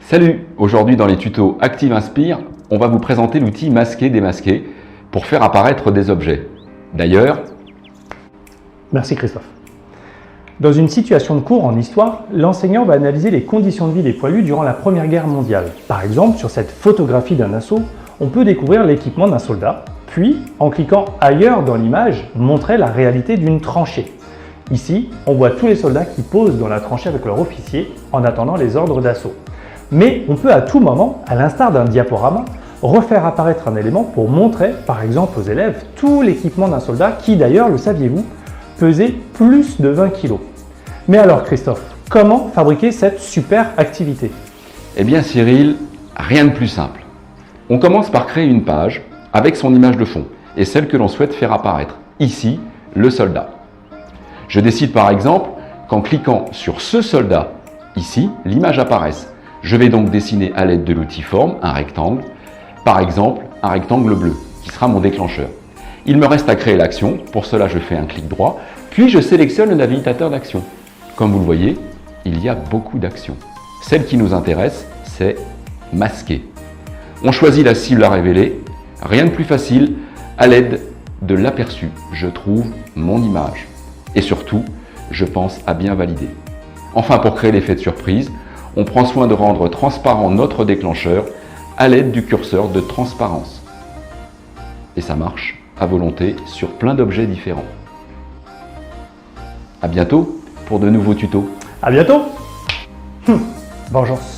Salut! Aujourd'hui dans les tutos Active Inspire, on va vous présenter l'outil masquer démasquer pour faire apparaître des objets. D'ailleurs... Merci Christophe. Dans une situation de cours en histoire, l'enseignant va analyser les conditions de vie des poilus durant la Première Guerre mondiale. Par exemple, sur cette photographie d'un assaut, on peut découvrir l'équipement d'un soldat, puis, en cliquant ailleurs dans l'image, montrer la réalité d'une tranchée. Ici, on voit tous les soldats qui posent dans la tranchée avec leur officier en attendant les ordres d'assaut. Mais on peut à tout moment, à l'instar d'un diaporama, refaire apparaître un élément pour montrer, par exemple aux élèves, tout l'équipement d'un soldat qui d'ailleurs, le saviez-vous, pesait plus de 20 kg. Mais alors Christophe, comment fabriquer cette super activité? Eh bien Cyril, rien de plus simple. On commence par créer une page avec son image de fond et celle que l'on souhaite faire apparaître. Ici, le soldat. Je décide par exemple qu'en cliquant sur ce soldat, ici, l'image apparaisse. Je vais donc dessiner à l'aide de l'outil forme un rectangle, par exemple un rectangle bleu, qui sera mon déclencheur. Il me reste à créer l'action, pour cela je fais un clic droit, puis je sélectionne le navigateur d'action. Comme vous le voyez, il y a beaucoup d'actions. Celle qui nous intéresse, c'est masquer. On choisit la cible à révéler, rien de plus facile, à l'aide de l'aperçu, je trouve mon image. Et surtout, je pense à bien valider. Enfin, pour créer l'effet de surprise, on prend soin de rendre transparent notre déclencheur à l'aide du curseur de transparence. Et ça marche à volonté sur plein d'objets différents. À bientôt pour de nouveaux tutos. À bientôt. Vengeance.